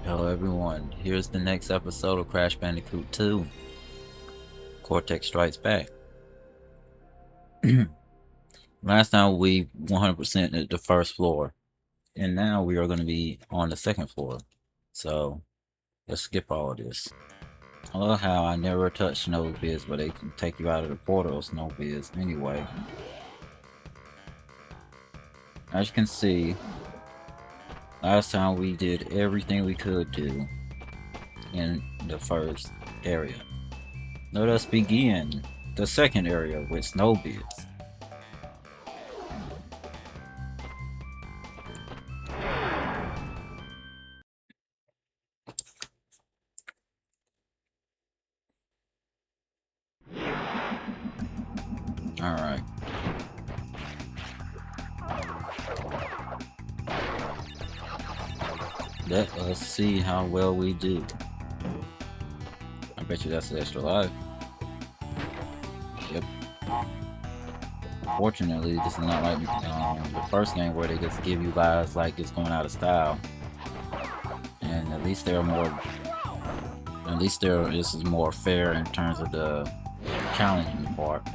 Hello everyone, here's the next episode of Crash Bandicoot 2, Cortex Strikes Back. Last time we 100% at the first floor, and now we are going to be on the second floor. So, let's skip all of this. I love how I never touch Snowbiz, but they can take you out of the portal of Snowbiz anyway. As you can see, last time we did everything we could do in the first area. Let us begin the second area with Snowbiz. Alright. Let us see how well we do. I bet you that's an extra life. Yep. Fortunately, this is not like the first game where they just give you lives like it's going out of style. And at least this is more fair in terms of the challenging part.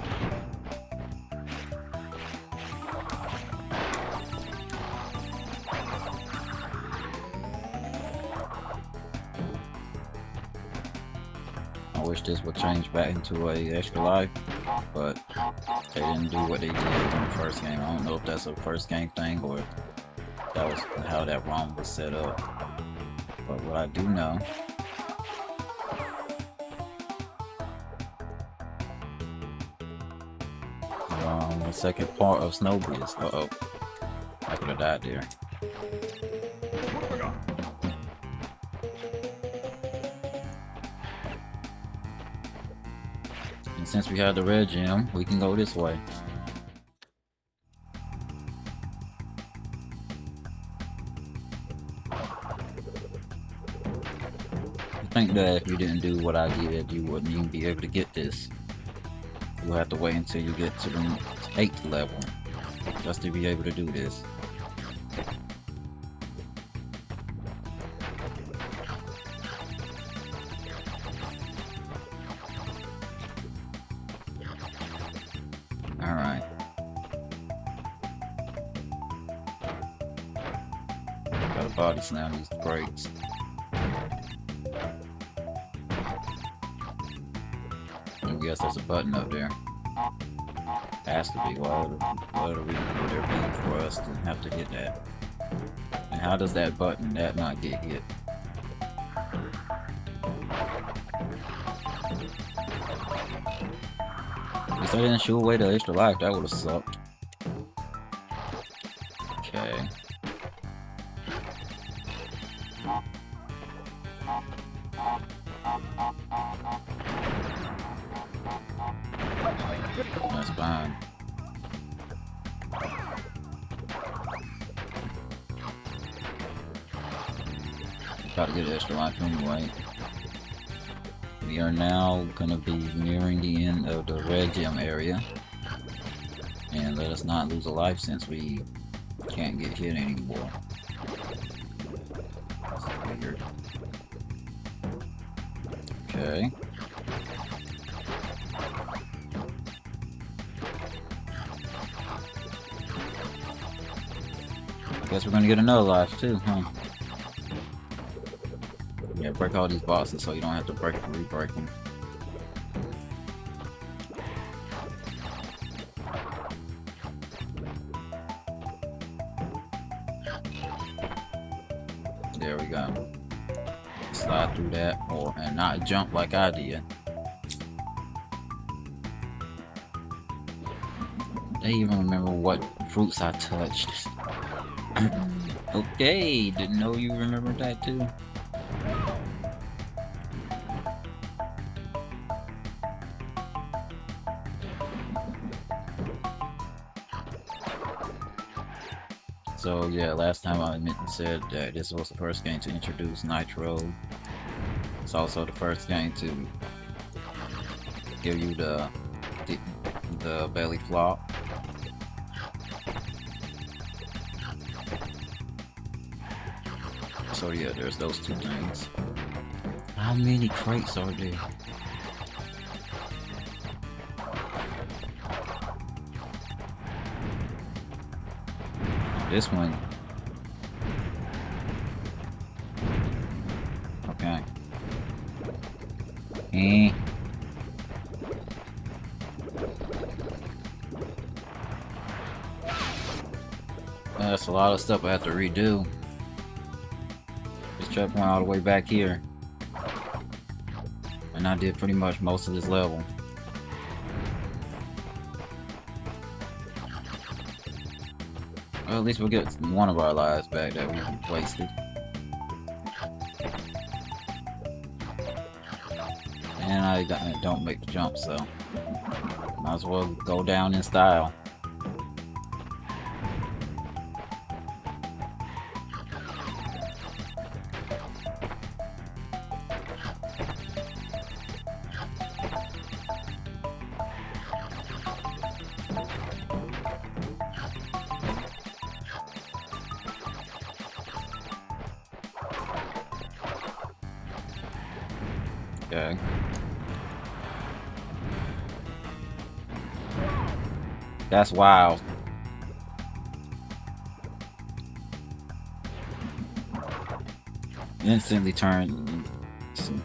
I wish this would change back into a extra life, but they didn't do what they did in the first game. I don't know if that's a first game thing or that was how that ROM was set up. But what I do know the second part of Snowbiz. Uh-oh. I could have died there. And since we have the red gem, we can go this way. I think that if you didn't do what I did, you wouldn't even be able to get this. You'll have to wait until you get to the 8th level just to be able to do this. Alright. Got a body slam these brakes. I guess there's a button up there. Has to be. What are we there being for us to have to hit that? And how does that button not get hit? If I didn't shoot away the extra life, that would have sucked. Okay. That's fine. Got to get an extra life anyway. We are now gonna be nearing the end of the red gem area. And let us not lose a life since we can't get hit anymore. That's weird. Okay. I guess we're gonna get another life too, huh? Yeah, break all these boxes so you don't have to re-break them. There we go. Slide through that and not jump like I did. They even remember what fruits I touched. Okay, didn't know you remembered that too. So yeah, last time I said that this was the first game to introduce Nitro. It's also the first game to give you the belly flop. So yeah, there's those two things. How many crates are there? This one. Okay. That's a lot of stuff I have to redo. This checkpoint all the way back here. And I did pretty much most of this level. Well, at least we'll get one of our lives back that we wasted. And I don't make the jump, so might as well go down in style. Okay. That's wild. Instantly turn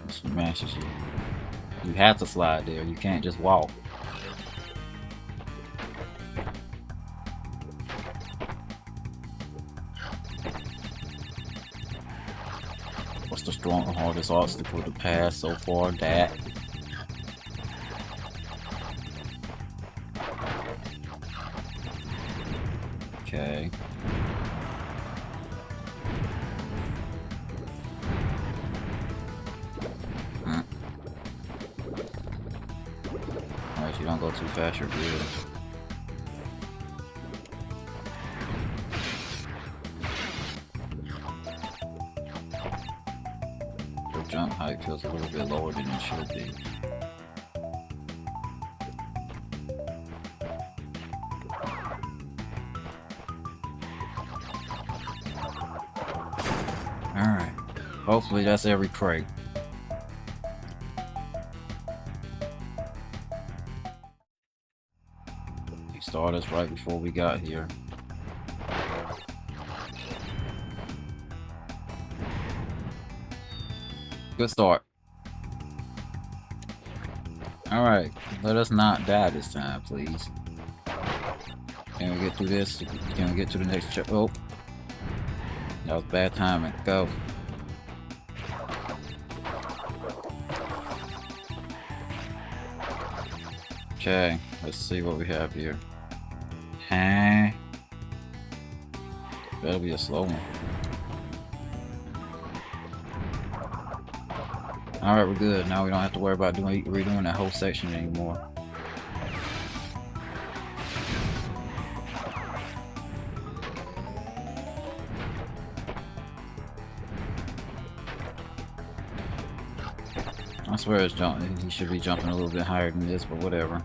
smashes you. You have to slide there. You can't just walk. What's the hardest obstacle to pass so far? That. Okay. Alright, you don't go too fast, you're good. Your jump height feels a little bit lower than it should be. Alright. Hopefully that's every crate. He started us right before we got here. Good start. Alright, let us not die this time, please. Can we get through this? Can we get to the next check? Oh. That was bad timing. Go. Okay, let's see what we have here. Huh? Better be a slow one. Alright, we're good. Now we don't have to worry about redoing that whole section anymore. I swear it's jumping. He should be jumping a little bit higher than this, but whatever.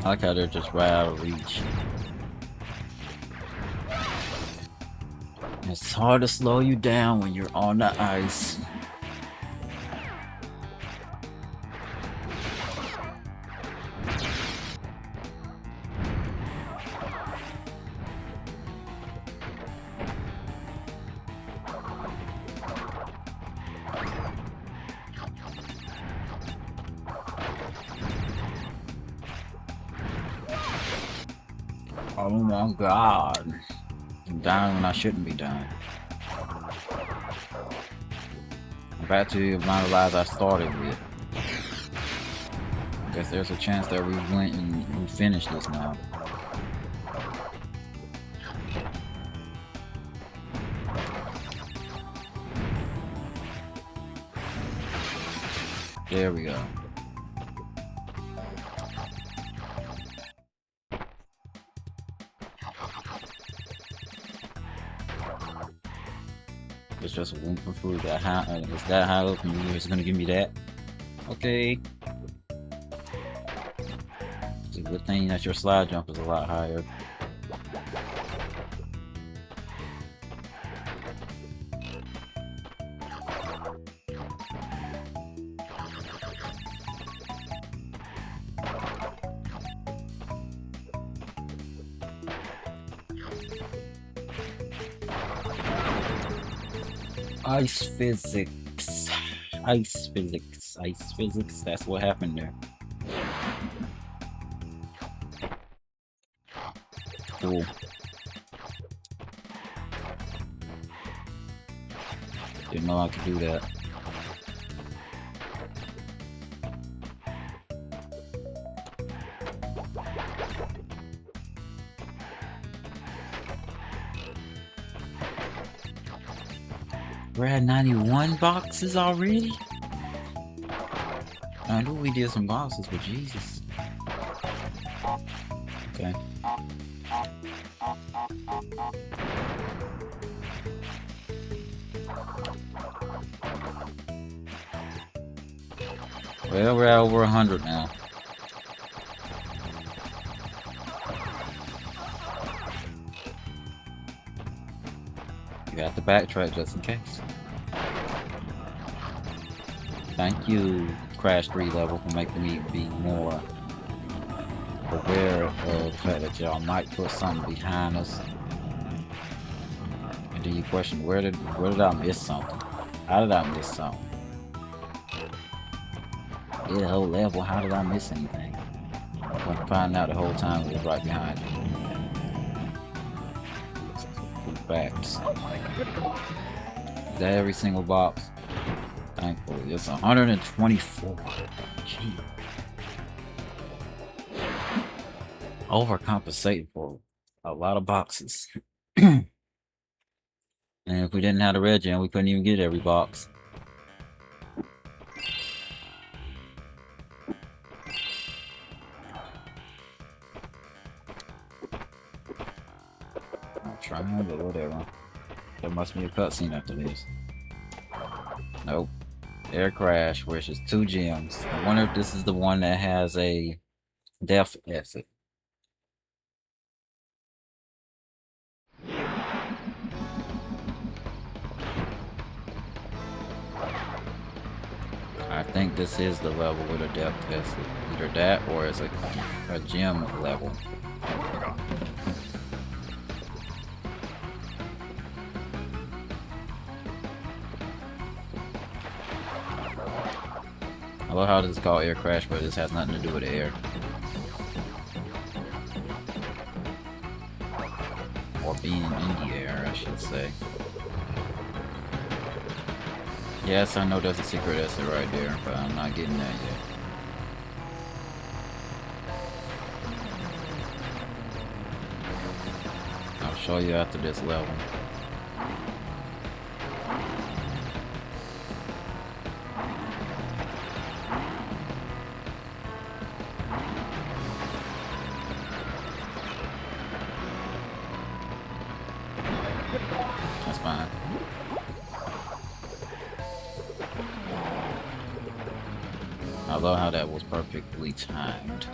I like how they're just right out of reach. It's hard to slow you down when you're on the ice. Oh my god. I'm dying when I shouldn't be dying. I'm back to the amount of lives I started with. I guess there's a chance that we went and we finished this now. There we go. It's just a Wumpa fruit. That high, it's that high up, and you're just gonna give me that? Okay. It's a good thing that your slide jump is a lot higher. Ice physics. Ice physics. Ice physics. That's what happened there. Cool. Didn't know I could do that. We're at 91 boxes already? I knew we did some boxes, but Jesus. Okay. Well, we're at over 100 now. You got to backtrack just in case. Thank you, Crash 3 level, for making me be more aware of the fact that y'all might put something behind us. And then you question, where did I miss something? How did I miss something? Did the whole level, how did I miss anything? But find out the whole time it was right behind you. Facts. Is that every single box? Thankfully, it's 124. Gee. Overcompensating for a lot of boxes. And if we didn't have the red gem, we couldn't even get every box. I'm trying, but whatever. There must be a cutscene after this. Nope. Air crash, which is 2 gems. I wonder if this is the one that has a death exit. I think this is the level with a death exit. Either that or it's a gem level. I love how this is called air crash, but this has nothing to do with the air. Or being in the air, I should say. Yes, I know there's a secret exit right there, but I'm not getting that yet. I'll show you after this level. That's fine. I love how that was perfectly timed.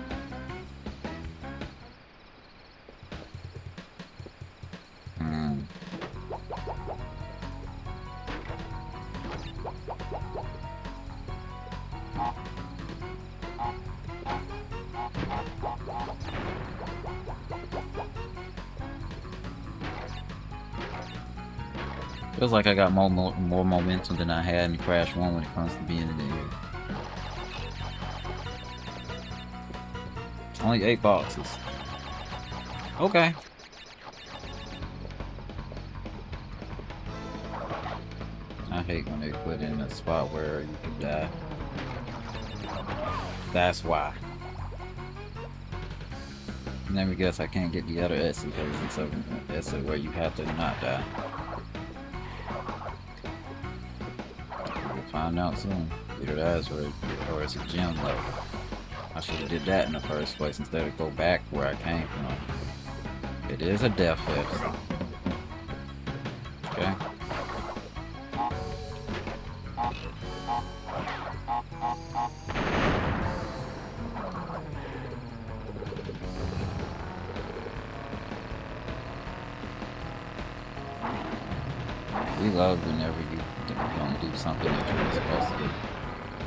Feels like I got more momentum than I had in Crash 1 when it comes to being in the air. Only 8 boxes. Okay. I hate when they put in a spot where you can die. That's why. Let me guess, I can't get the other exit because it's an exit where you have to not die. find out soon. Either that is or it's a gym level. I should have did that in the first place instead of go back where I came from. It is a death fest. Okay. We love whenever you don't do something that you're supposed to do.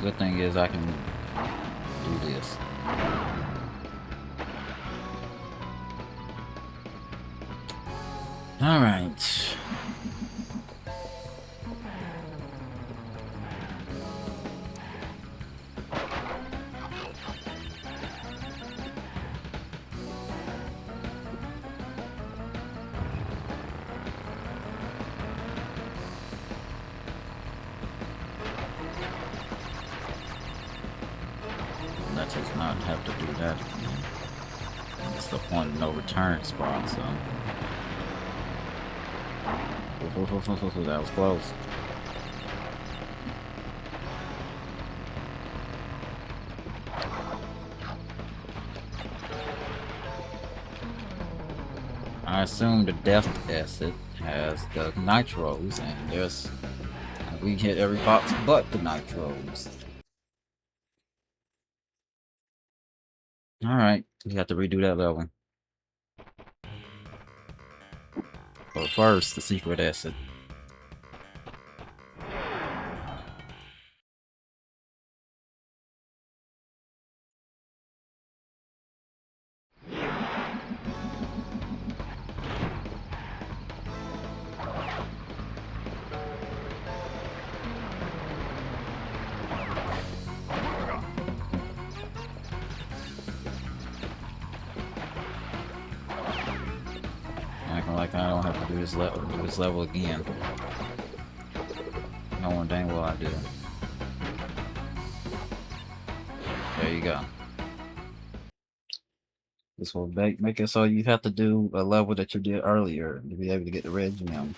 Good thing is I can do this. Alright. Let us not have to do that again. It's the point of no return spot, so. That was close. I assume the death acid has the nitros, and we hit every box but the nitros. Alright, we have to redo that level. But first, the secret acid. Acting like I don't have to do this level again. Knowing dang well I do. There you go. This will make it so you have to do a level that you did earlier to be able to get the red gem.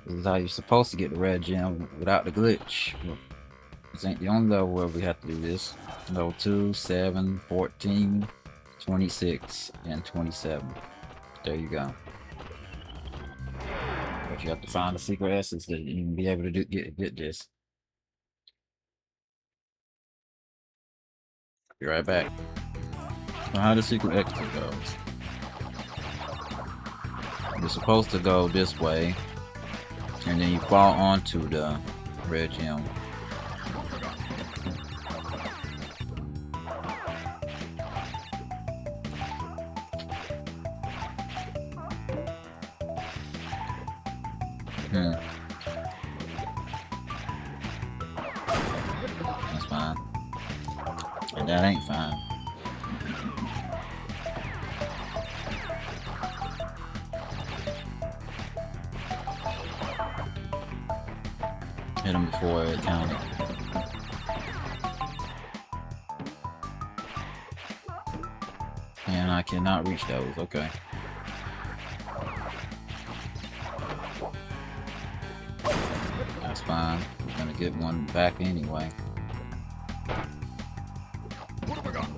This is how you're supposed to get the red gem without the glitch. This ain't the only level where we have to do this. Level 2, 7, 14, 26, and 27. There you go. But you have to find the secret essence that you can be able to get this. Be right back. So how the secret exit goes. You're supposed to go this way, and then you fall onto the red gem. That's fine. And that ain't fine. Hit him before it counted. And I cannot reach those, okay. That's fine. We're gonna get one back anyway. What have I got?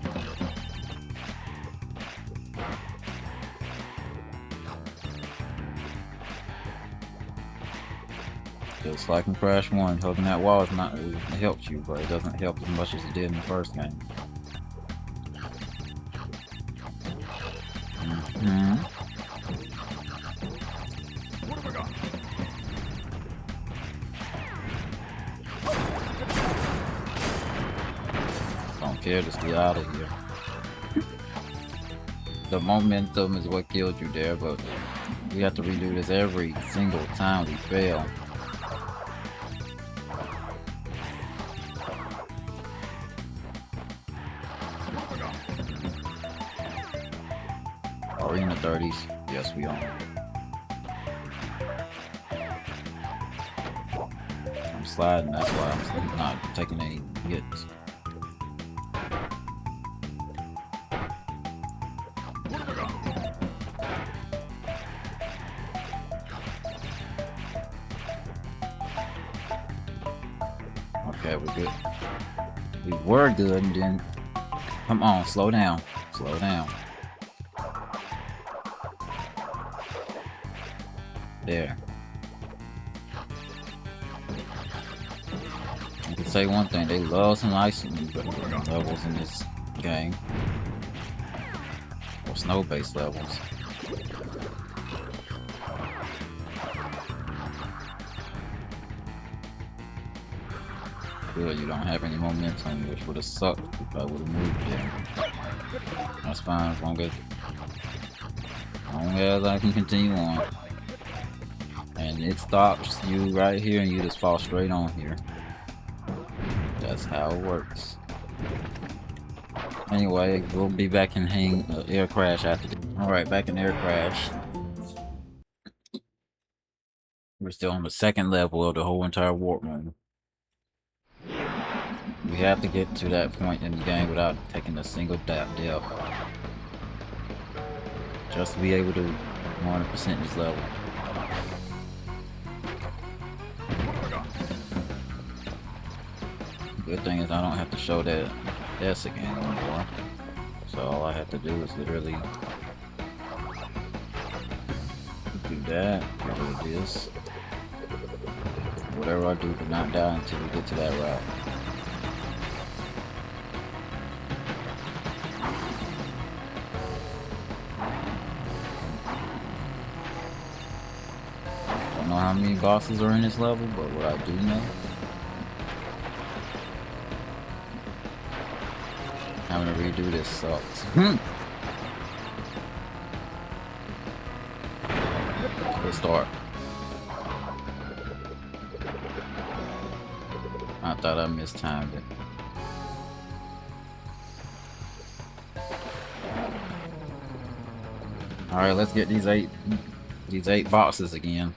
Just like in Crash 1, holding that wall is not it helps you, but it doesn't help as much as it did in the first game. What have I got? Don't care, just get out of here. The momentum is what killed you there, but we have to redo this every single time we fail. Arena 30s, yes we are. I'm sliding, that's why I'm not taking any hits. Okay, we're good. We were good, and then... Come on, slow down. Slow down. There. I can say one thing, they love some ice levels in this game. Or snow-based levels. Good, you don't have any momentum, which would have sucked if I would have moved there. That's fine, as long as I can continue on. And it stops you right here and you just fall straight on here. That's how it works. Anyway, we'll be back in air crash after this. Alright, back in air crash. We're still on the second level of the whole entire warp room. We have to get to that point in the game without taking a single death. Just to be able to 100% this level. Good thing is I don't have to show that S again anymore. So all I have to do is literally do that, get rid of this. Whatever I do not die until we get to that route. Don't know how many bosses are in this level, but what I do know, having to redo this sucks. Good start. I thought I mistimed it. Alright, let's get these eight boxes again.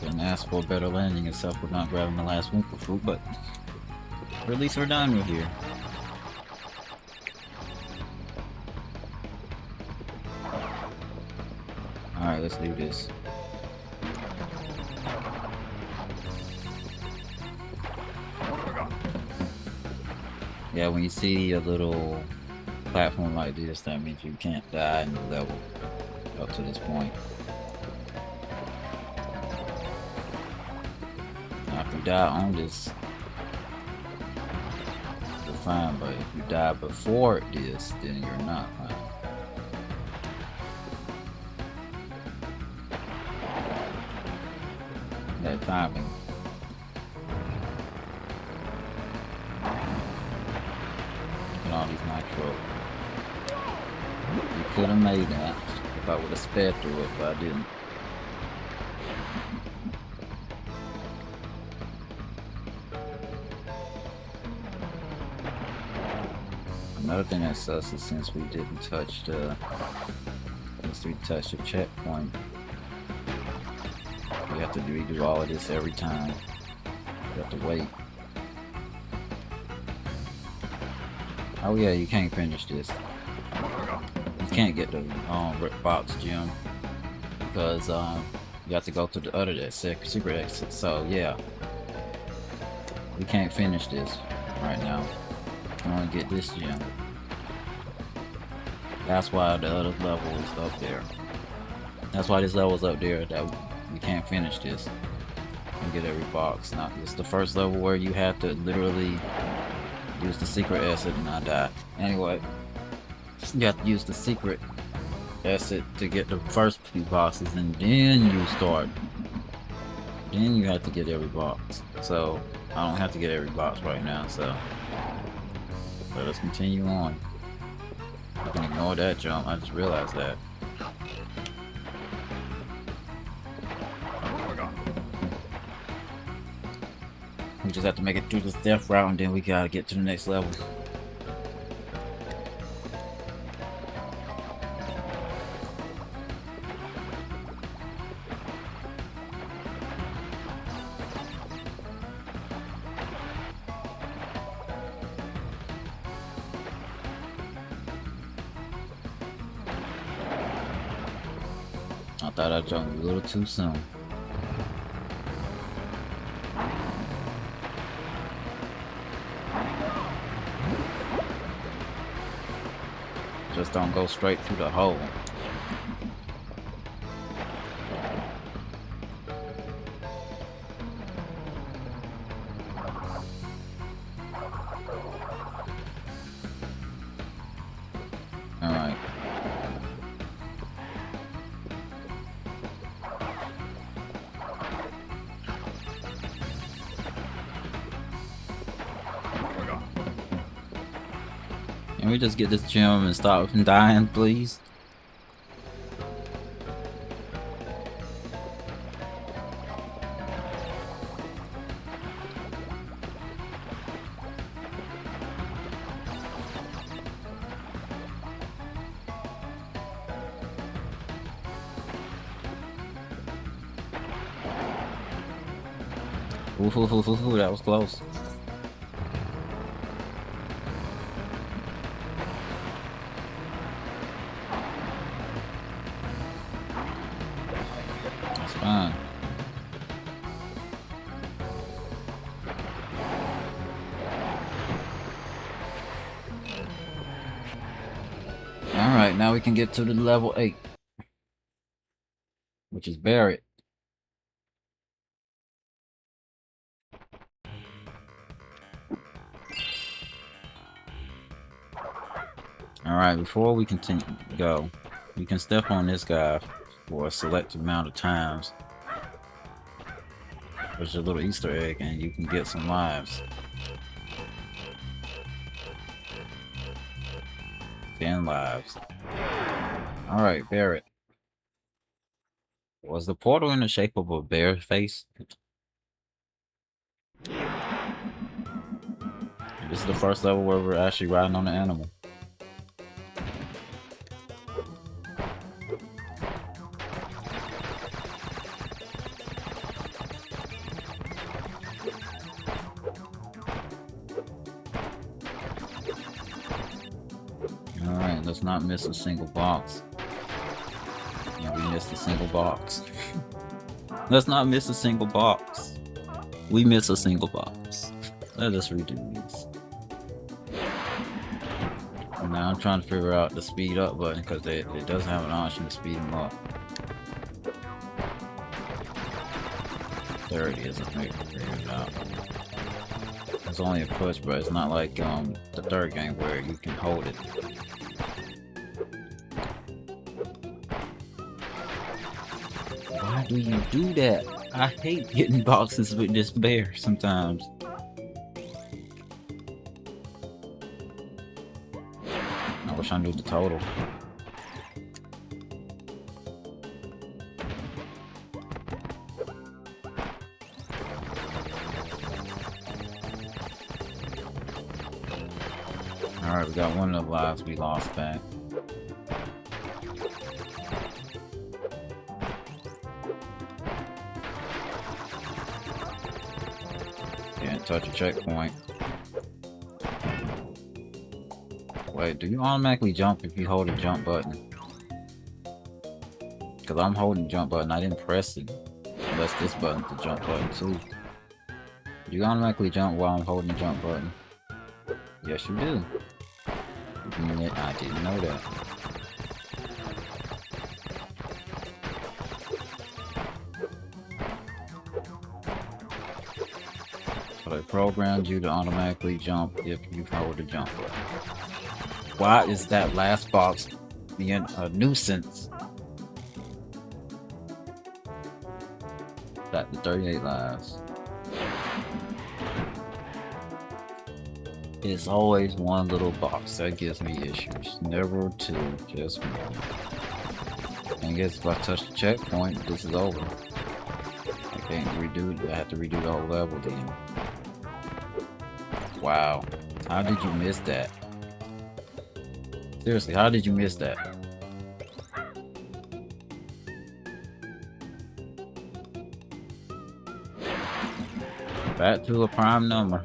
Didn't ask for a better landing except for not grabbing the last Wumpa fruit, but at least we're done with here. Alright, let's do this. Yeah, when you see a little platform like this, that means you can't die in the level up to this point. Now, if you die on this, you're fine, but if you die before this, then you're not fine. That timing. And all these nitro. You could have made that if I would have sped through it, but I didn't. Another thing that sucks is since we didn't touch the checkpoint, we have to redo all of this every time. You have to wait. Oh yeah, you can't finish this. You can't get the box gem because you have to go to the other secret exit. So yeah, we can't finish this right now. You can only get this gem. That's why the other level is up there. That's why this level is up there, that we can't finish this and get every box. Now, it's the first level where you have to literally use the secret exit and not die. Anyway, you have to use the secret exit to get the first few boxes, and then you start. Then you have to get every box. So, I don't have to get every box right now, so let us continue on. You can ignore that jump, I just realized that. We just have to make it through this death route and then we gotta get to the next level. thought I jumped a little too soon. Just don't go straight through the hole. Alright. Can we just get this gem and stop from dying, please? Ooh, that was close. That's fine. Alright, now we can get to the level 8. Which is buried. Alright, before we continue to go, you can step on this guy for a selected amount of times. There's a little Easter egg and you can get some lives. 10 lives. Alright, Barrett. Was the portal in the shape of a bear face? This is the first level where we're actually riding on the animal. Alright, let's not miss a single box. Yeah, we missed a single box. Let's not miss a single box. We miss a single box. Let us redo these. Now I'm trying to figure out the speed up button because it does have an option to speed them up. There it is, I think I figured it out. It's only a push, but it's not like the third game where you can hold it. Why do you do that? I hate getting boxes with this bear sometimes. I wish I knew the total. Alright, we got one of the lives we lost back. Can't touch a checkpoint. Wait, do you automatically jump if you hold the jump button? Because I'm holding the jump button, I didn't press it. Unless this button's the jump button too. You automatically jump while I'm holding the jump button. Yes, you do. I didn't know that. So they programmed you to automatically jump if you hold the jump button. Why is that last box being a nuisance? Got the 38 lives. It's always one little box that gives me issues. Never two, just one. And I guess if I touch the checkpoint, this is over. I can't redo it. I have to redo the whole level then. Wow. How did you miss that? Seriously, how did you miss that? Back to a prime number.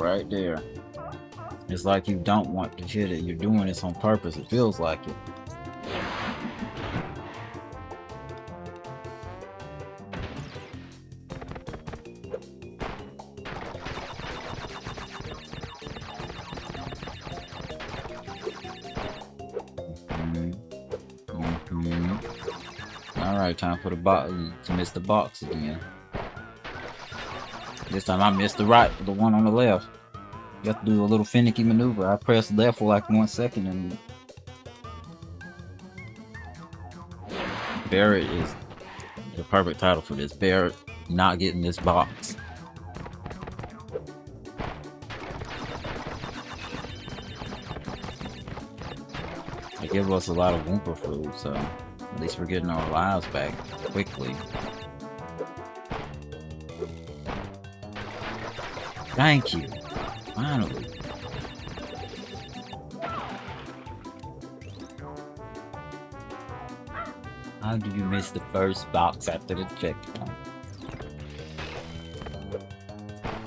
right there. It's like you don't want to hit it. You're doing this on purpose. It feels like it. Alright, time for the box to miss the box again. This time I missed the one on the left. You have to do a little finicky maneuver. I pressed left for like 1 second and Barrett is the perfect title for this. Barrett not getting this box. They give us a lot of Wumpa food, so at least we're getting our lives back quickly. Thank you. Finally. How do you miss the first box after the checkpoint?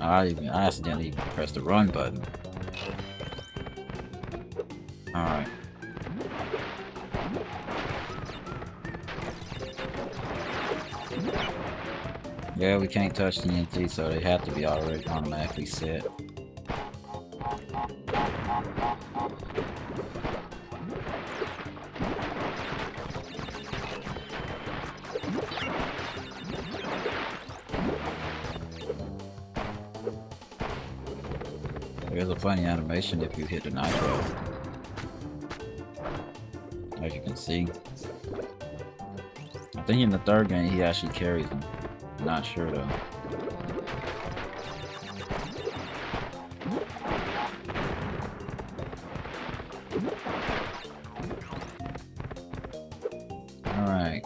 I accidentally pressed the run button. Alright. Yeah, we can't touch the TNT, so they have to be already automatically set. There's a funny animation if you hit the nitro. As you can see. I think in the third game he actually carries them. I'm not sure though. Alright.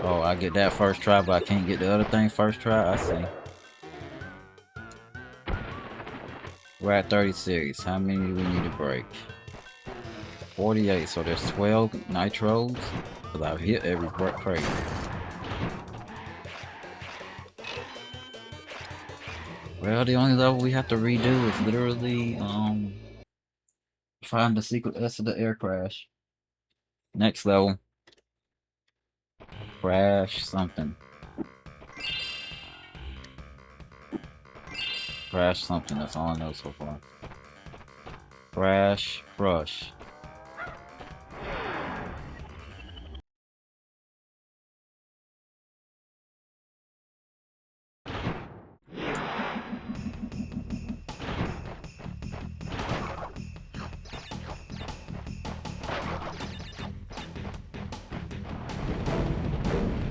Oh, I get that first try, but I can't get the other thing first try? I see. We're at 36. How many do we need to break? 48, so there's 12 nitros. Because I've hit every crate. Well, the only level we have to redo is literally, find the secret S of the air crash. Next level. Crash something. Crash something, that's all I know so far. Crash, crush.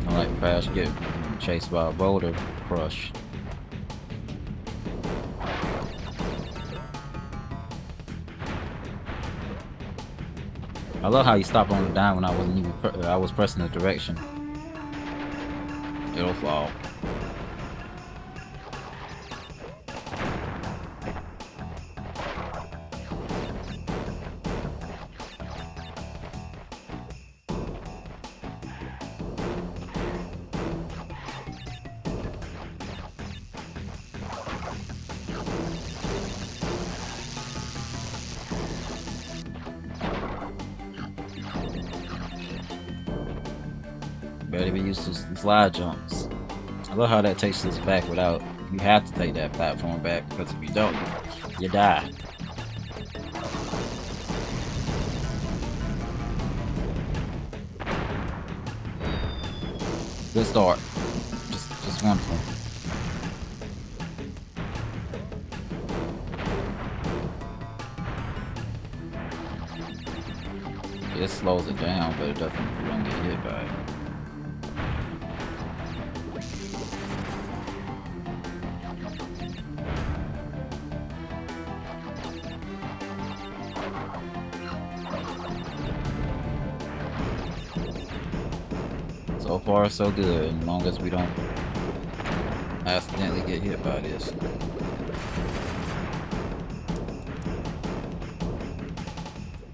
I like Crash get chased by a boulder, crush. I love how you stopped on the dime when I wasn't even I was pressing the direction. It'll fall. Better be used to slide jumps. I love how that takes us back without, you have to take that platform back, because if you don't, you die. Good start. Just wonderful. It slows it down, but it doesn't, you don't get hit by it. So far, so good, as long as we don't accidentally get hit by this.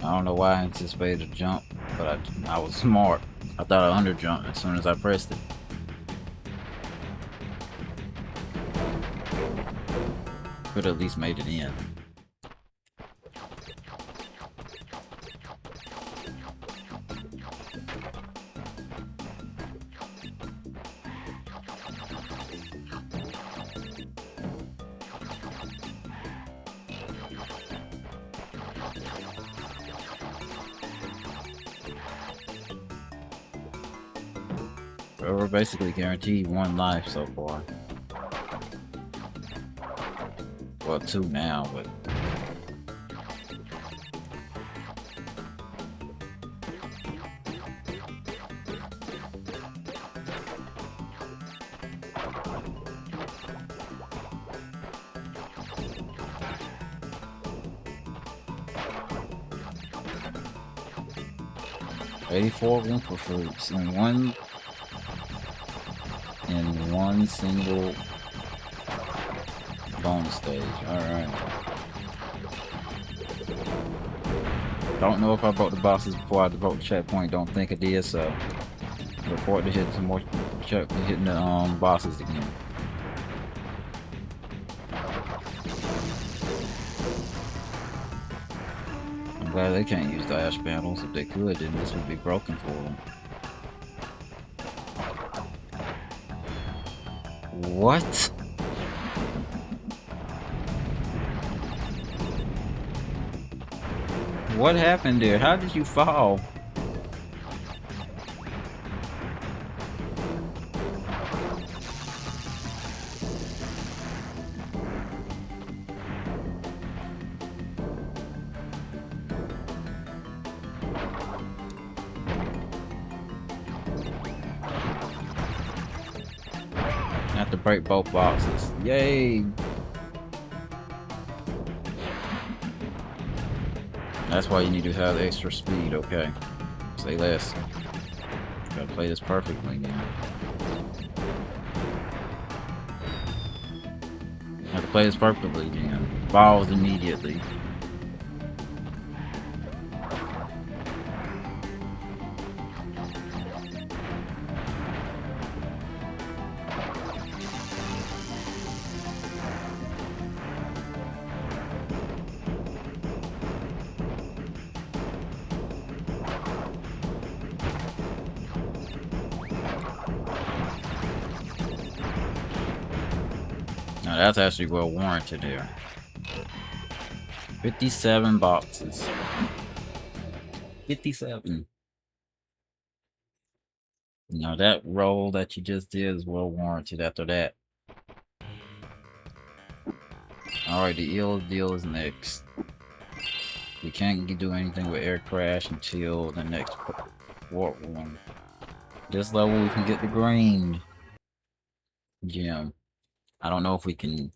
I don't know why I anticipated a jump, but I was smart. I thought I under jumped as soon as I pressed it. could have at least made it in. But we're basically guaranteed 1 life so far. Well, 2 now, but... $84 Wimple fruits in one single bonus stage. Alright. Don't know if I broke the boxes before I broke the checkpoint. Don't think I did, so report to hitting some more hitting the bosses again. I'm glad they can't use dash panels. If they could, then this would be broken for them. What? What happened there? How did you fall? I have to break both boxes. Yay! That's why you need to have extra speed, okay. Say less. Gotta play this perfectly now. Have to play this perfectly again. Balls immediately. Now that's actually well warranted here. 57 boxes. 57. Now that roll that you just did is well warranted after that. Alright, the eel deal is next. We can't do anything with air crash until the next warp one. This level we can get the green gem. I don't know if we can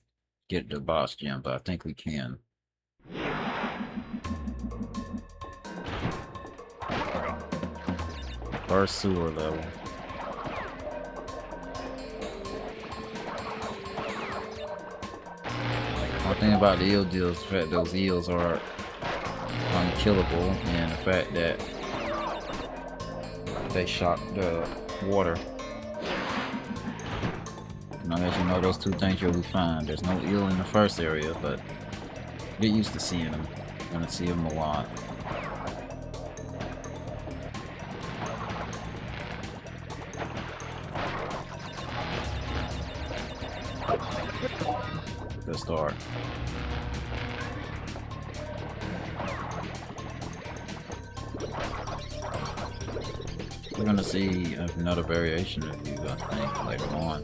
get the boss gem, but I think we can. First sewer level. One thing about the eel deal is the fact those eels are unkillable, and the fact that they shock the water. Now, as you know, those 2 things you'll be fine. There's no eel in the first area, but get used to seeing them. You're gonna see them a lot. Good start. We're gonna see another variation of you, I think, later on.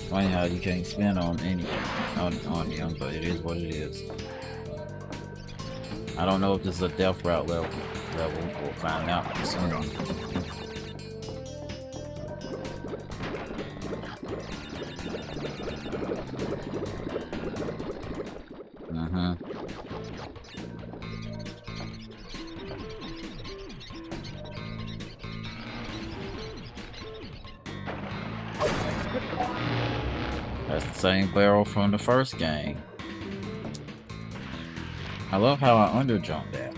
Funny how you can't spin on any on them, but it is what it is. I don't know if this is a death route level. We'll find out soon. That's the same barrel from the first game. I love how I underjumped that.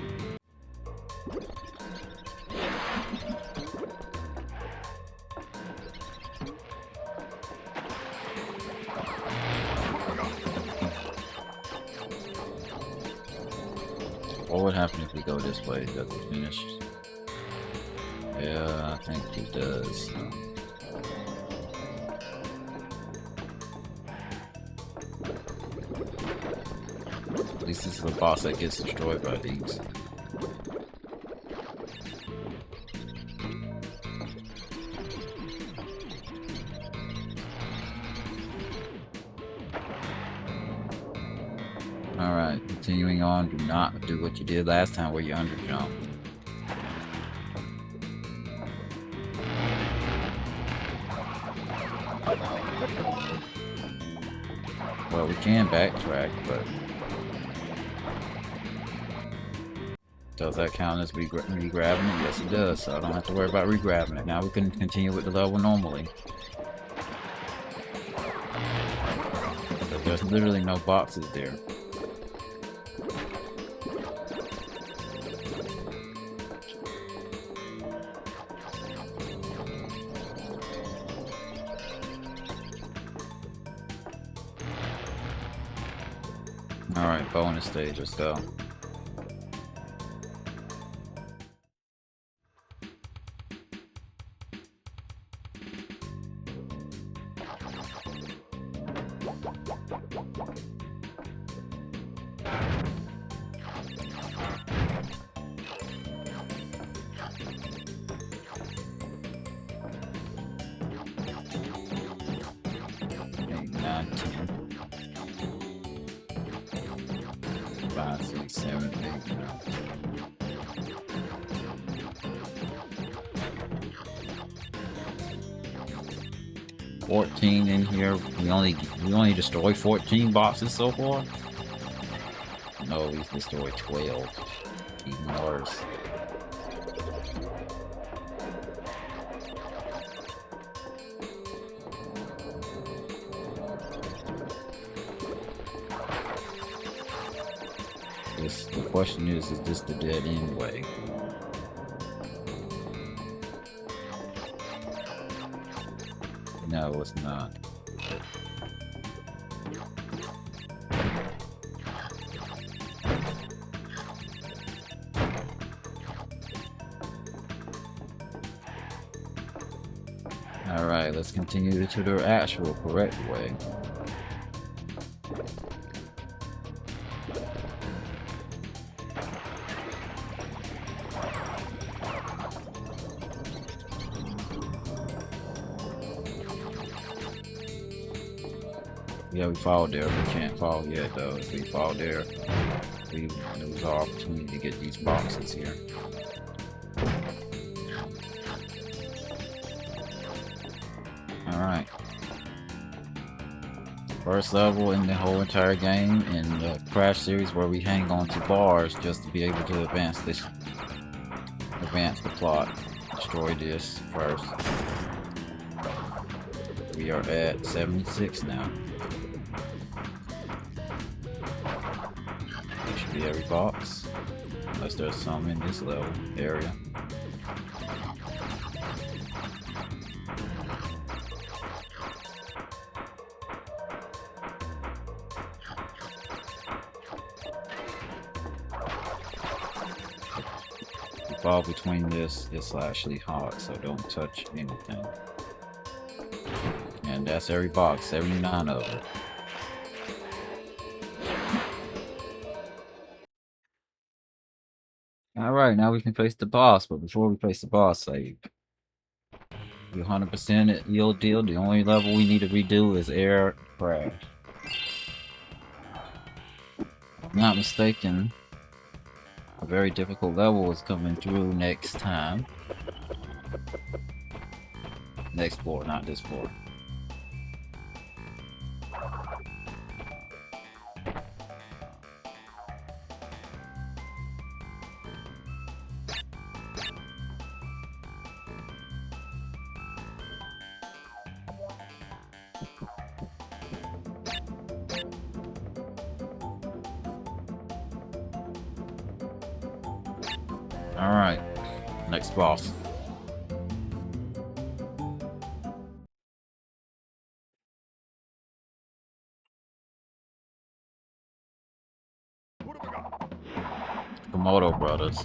What would happen if we go this way? Does it finish? Yeah, I think it does. At least this is a boss that gets destroyed by these. Alright, continuing on, do not do what you did last time where you underjump. Well, we can backtrack, but does that count as re-grabbing it? Yes, it does, so I don't have to worry about re-grabbing it. Now we can continue with the level normally. But there's literally no boxes there. Alright, bonus stage, let's go. Five, six, seven, 8, 14 in here. We only destroyed 14 boxes so far. No, we destroyed 12. Even worse. The question is this the dead end way? No, it's not. Alright, let's continue to the actual correct way. Yeah, we fall there. We can't fall yet, though. If we fall there, we lose our opportunity to get these boxes here. Alright. First level in the whole entire game in the Crash series where we hang on to bars just to be able to advance the plot. Destroy this first. We are at 76 now. It should be every box, unless there's some in this level area. The ball between this is actually hot, so don't touch anything. And that's every box, 79 of them. Alright, now we can face the boss, but before we face the boss, save. We 100% at yield deal. The only level we need to redo is air crash. If I'm not mistaken, a very difficult level is coming through next time. Next floor, not this floor. Alright, next boss. Komodo brothers.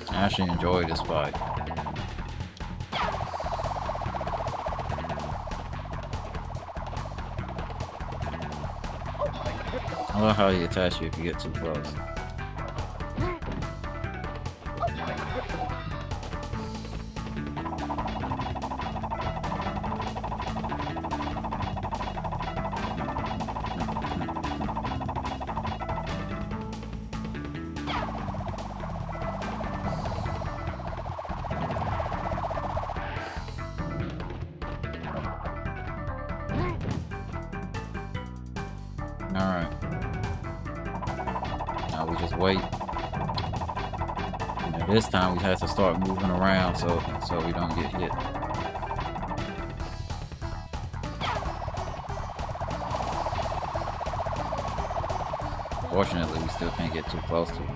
I actually enjoy this fight. I love how he attacks you if you get too close. Alright. Now we just wait. And this time we have to start moving around so we don't get hit. Fortunately, we still can't get too close to him.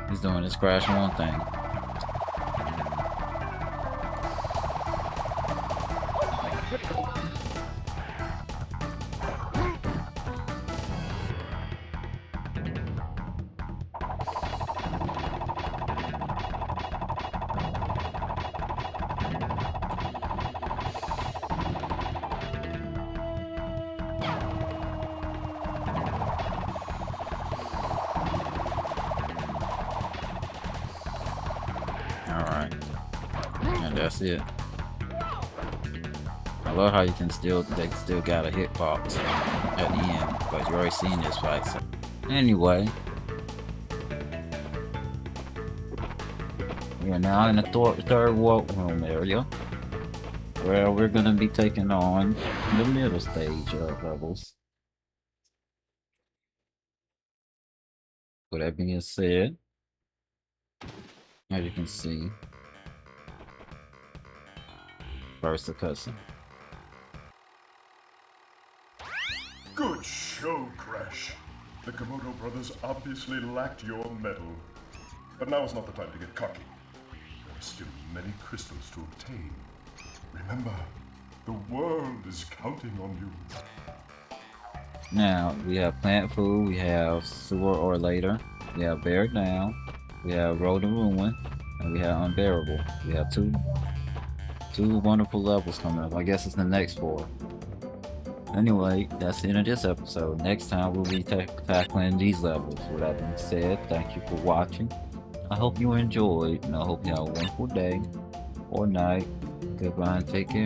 He's doing his crash one thing. Alright. And that's it. I love how you can they still got a hitbox at the end, but you already seen this fight. So. Anyway. We are now in the third walk room area, where we're gonna be taking on the middle stage levels. With that being said, as you can see, first the cutscene. Good show, Crash. The Komodo brothers obviously lacked your mettle. But now is not the time to get cocky. There are still many crystals to obtain. Remember, the world is counting on you. Now, we have Plant Food, we have Sewer or Later, we have Bear Down, we have Road to Ruin, and we have Unbearable. We have two wonderful levels coming up. I guess it's the next 4. Anyway, that's the end of this episode. Next time we'll be tackling these levels. With that being said, thank you for watching. I hope you enjoyed, and I hope you have a wonderful day or night. Goodbye and take care.